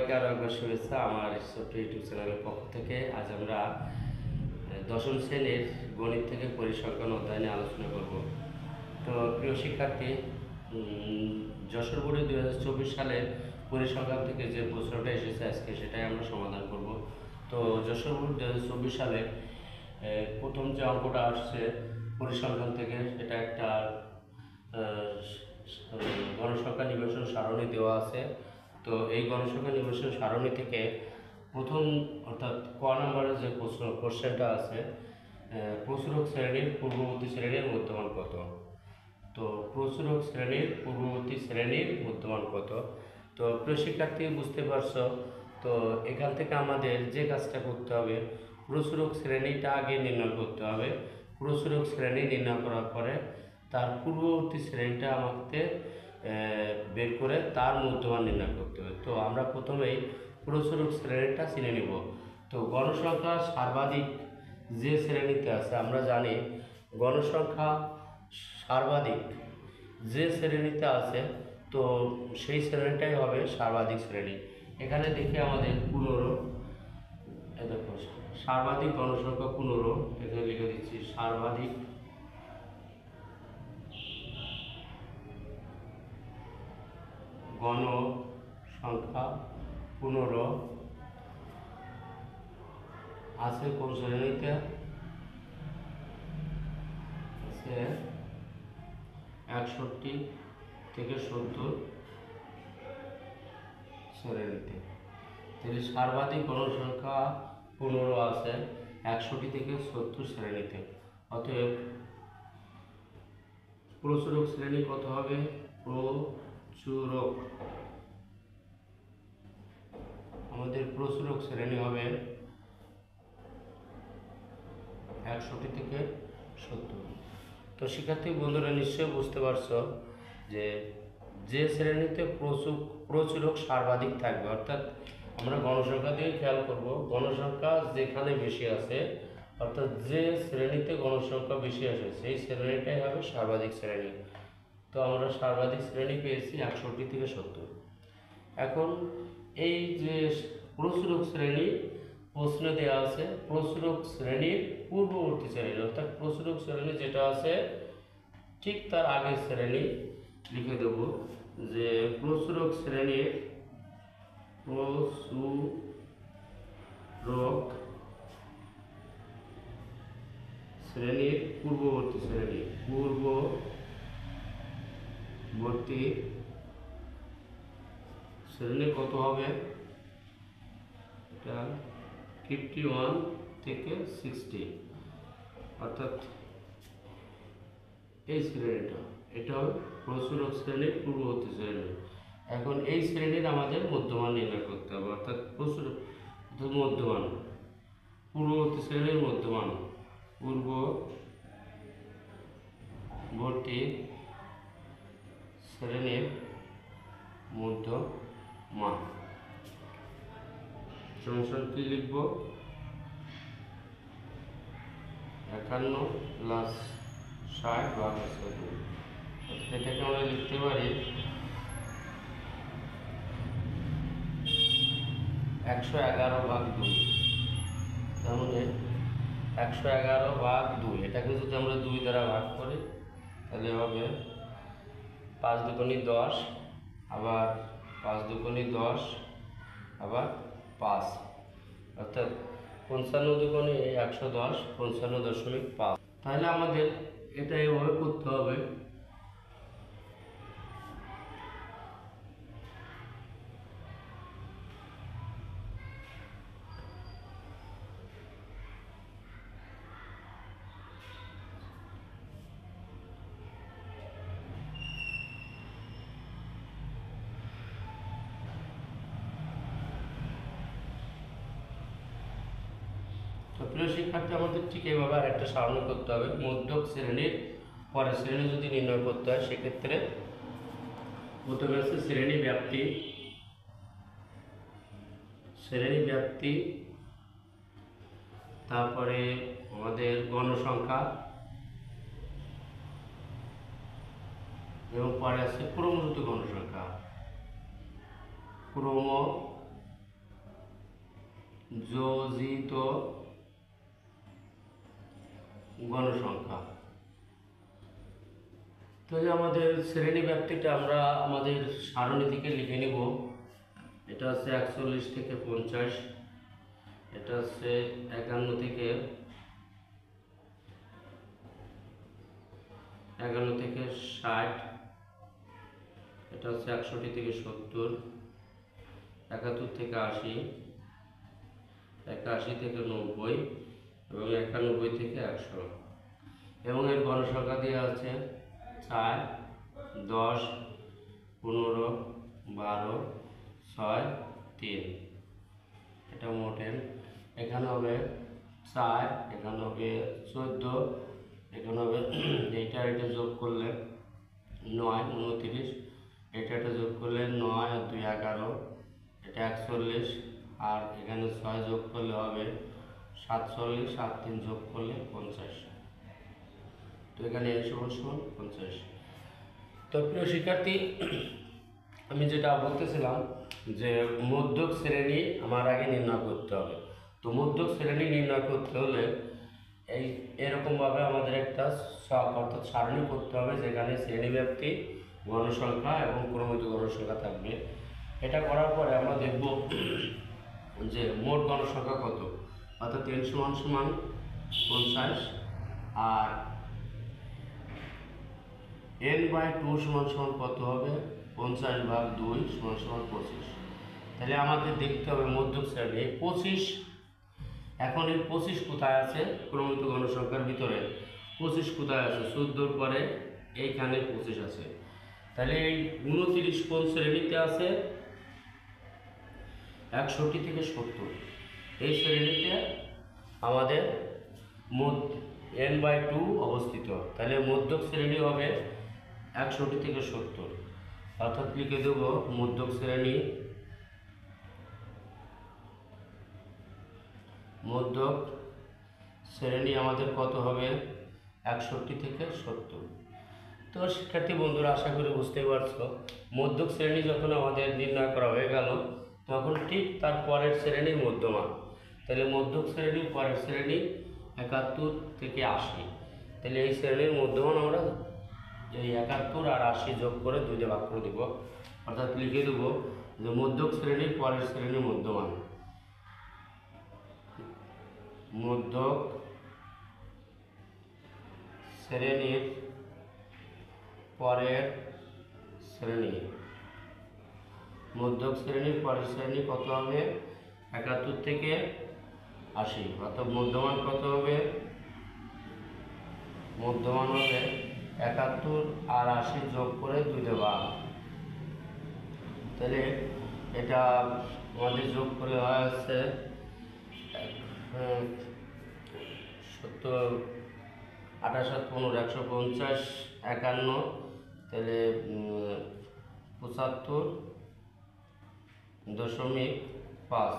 সবাইকে আরও একবার শুভেচ্ছা আমার ছোট্ট ইউটিউব চ্যানেলের পক্ষ থেকে। আজ আমরা দশম শ্রেণীর গণিত থেকে পরিসংখ্যান অধ্যায় নিয়ে আলোচনা করব। তো প্রিয় শিক্ষার্থী, যশোর বোর্ডে 2024 সালের পরিসংখ্যান থেকে যে প্রশ্নটা এসেছে আজকে সেটাই আমরা সমাধান করব। তো যশোর বোর্ড 2024 সালে প্রথম যে অঙ্কটা আসছে পরিসংখ্যান থেকে, সেটা একটা গণসংখ্যা নিবেশন সারণী দেওয়া আছে। তো এই গণসংখ্যা নিবেশন সারণী থেকে প্রথম অর্থাৎ ক নম্বরের যে কোশ্চেনটা আছে, প্রচুরক শ্রেণীর পূর্ববর্তী শ্রেণীর মধ্যমান কত। তো প্রচুরক শ্রেণীর পূর্ববর্তী শ্রেণীর মধ্যমান কত। তো প্রিয় শিক্ষার্থী, বুঝতে পারছো? তো এখান থেকে আমাদের যে কাজটা করতে হবে, প্রচুরক শ্রেণীটা আগে নির্ণয় করতে হবে। প্রচুরক শ্রেণী নির্ণয় করার পরে তার পূর্ববর্তী শ্রেণীটা আমাকে বের করে তার মধ্যমান নির্ণয় করতে হবে। তো আমরা প্রথমেই প্রচুরক শ্রেণীটা চিনে নিব। তো গণসংখ্যা সর্বাধিক যে শ্রেণীতে আছে, আমরা জানি গণসংখ্যা সর্বাধিক যে শ্রেণীতে আছে, তো সেই শ্রেণীটাই হবে সর্বাধিক শ্রেণী। এখানে দেখি আমাদের 15, দেখো সর্বাধিক গণসংখ্যা 15, এখানে লিখে দিচ্ছি সর্বাধিক গণসংখ্যা 15 আছে কোন শ্রেণীতে? আছে 61 থেকে 70 শ্রেণীতে। তাহলে সর্বাধিক গণসংখ্যা 15 আছে 61 থেকে 70 শ্রেণীতে। অতএব প্রচুরক শ্রেণী কত হবে? আমাদের প্রচুরক শ্রেণী হবে 61 থেকে 70। তো শিক্ষার্থী বন্ধুরা নিশ্চয়ই বুঝতে পারছো যে যে শ্রেণীতে প্রচুরক সর্বাধিক থাকবে, অর্থাৎ আমরা গণসংখ্যা দিয়ে খেয়াল করব, গণসংখ্যা যেখানে বেশি আছে, অর্থাৎ যে শ্রেণীতে গণসংখ্যা বেশি আসে সেই শ্রেণীটাই হবে সর্বাধিক শ্রেণী। তো আমরা সর্বাধিক শ্রেণী পেয়েছি 61 থেকে 70। এখন এই যে প্রচুরক শ্রেণী প্রশ্নে দেওয়া আছে, প্রচুরক শ্রেণীর পূর্ববর্তী শ্রেণী, অর্থাৎ প্রচুরক শ্রেণী যেটা আছে ঠিক তার আগের শ্রেণী লিখে দেব, যে প্রচুরক শ্রেণীর পূর্ববর্তী শ্রেণী কত হবে? এটা 51 থেকে 60, অর্থাৎ এই শ্রেণীটা, এটা হবে প্রচুরক শ্রেণীর পূর্ববর্তী শ্রেণী। এখন এই শ্রেণীর আমাদের মধ্যমান নির্ণয় করতে হবে, অর্থাৎ মধ্যমান, পূর্ববর্তী শ্রেণীর মধ্যমান, পূর্ববর্তী শ্রেণীর মধ্যমান সমান কি লিখব? 51 প্লাস 60 ভাগ 2। এটাকে আমরা লিখতে পারি 111 ভাগ 2। তার মানে 111 ভাগ 2, এটাকে যদি আমরা 2 দ্বারা ভাগ করি তাহলে হবে 5 দুগুণে 10, আবার 5 দুগুণে 10, আবার 5, অর্থাৎ 55 দুগুণে 110, 55.5। তাহলে আমাদের এটা এভাবে করতে হবে। তো প্রিয় শিক্ষার্থী, আমাদের ঠিক এইভাবে আরেকটা সারণী করতে হবে। মধ্যক শ্রেণীর পরের শ্রেণী যদি নির্ণয় করতে হয়, সেক্ষেত্রে প্রথমে আছে শ্রেণী ব্যাপ্তি, তারপরে আমাদের গণসংখ্যা, এবং পরে আছে ক্রমযুক্ত গণসংখ্যা, যোজিত গণসংখ্যা। তাহলে আমাদের শ্রেণী ব্যাপ্তিটা আমরা আমাদের সারণী থেকে লিখে নিব। এটা হচ্ছে 41 থেকে 50, এটা হচ্ছে 51 থেকে 60, এটা হচ্ছে 61 থেকে 70, 71 থেকে 80, 81 থেকে 90 এবং 91 থেকে 100। এবং এর গণসংখ্যা দেওয়া আছে 4, 10, 15, 12, 6, 3। এটা মোটেল। এখানে হবে 4, এখানে হবে 14, এখানে হবে এটা যোগ করলে 9, 29, এটা যোগ করলে 9 আর 2 11, এটা 41, আর এখানে 6 যোগ করলে হবে 47, আর 3 যোগ করলে 50। তো এখানে n = 50। তো প্রিয় শিক্ষার্থী, আমি যেটা বলতেছিলাম যে মধ্যক শ্রেণী আমার আগে নির্ণয় করতে হবে। তো মধ্যক শ্রেণী নির্ণয় করতে হলে এরকমভাবে আমাদের একটা অর্থাৎ সারণী করতে হবে, যেখানে শ্রেণীব্যাপ্তি, গণসংখ্যা এবং ক্রমিত গণসংখ্যা থাকবে। এটা করার পরে আমরা দেখব যে মোট গণসংখ্যা কত, অর্থাৎ n = 50, আর n/2 = কত হবে, 50/2 = 25। তাহলে আমাদের দেখতে হবে মধ্যক শ্রেণী 25। এখন এই 25 কোথায় আছে ক্রমিত গণসংখ্যার ভিতরে? 25 কোথায় আছে? 14 পরে এইখানে 25 আছে। তাহলে এই 29 কোন শ্রেণীতে আছে? 61 থেকে 70। এই শ্রেণীতে আমাদের n/2 অবস্থিত। তাহলে মধ্যক শ্রেণী হবে 61 থেকে 70। অর্থাৎ লিখে দেব মধ্যক শ্রেণী আমাদের কত হবে? 61 থেকে 70। তো শিক্ষার্থী বন্ধুরা, আশা করি বুঝতে পারছো, মধ্যক শ্রেণী যখন আমাদের নির্ণয় করা হয়ে গেল, তখন ঠিক তার পরের শ্রেণীর মধ্যমান। তাহলে মধ্যক শ্রেণীর পরের শ্রেণী 71 থেকে 80। তাহলে এই শ্রেণীর মধ্যমান আমরা এই 71 আর 80 যোগ করে 2 দিয়ে ভাগ করে দেব। অর্থাৎ লিখে দেব যে মধ্যক শ্রেণীর পরের শ্রেণীর মধ্যমান, মধ্যক শ্রেণীর পরের শ্রেণী, মধ্যক শ্রেণীর পরের শ্রেণী কত হবে? 71 থেকে 80। অর্থাৎ মধ্যমান কত হবে? মধ্যমান হবে 71 আর 80 যোগ করে 2 দিয়ে ভাগ। তাহলে এটা আমাদের যোগ করে হয় হচ্ছে 70, 28, 15, 150, 51, তাহলে 75.5।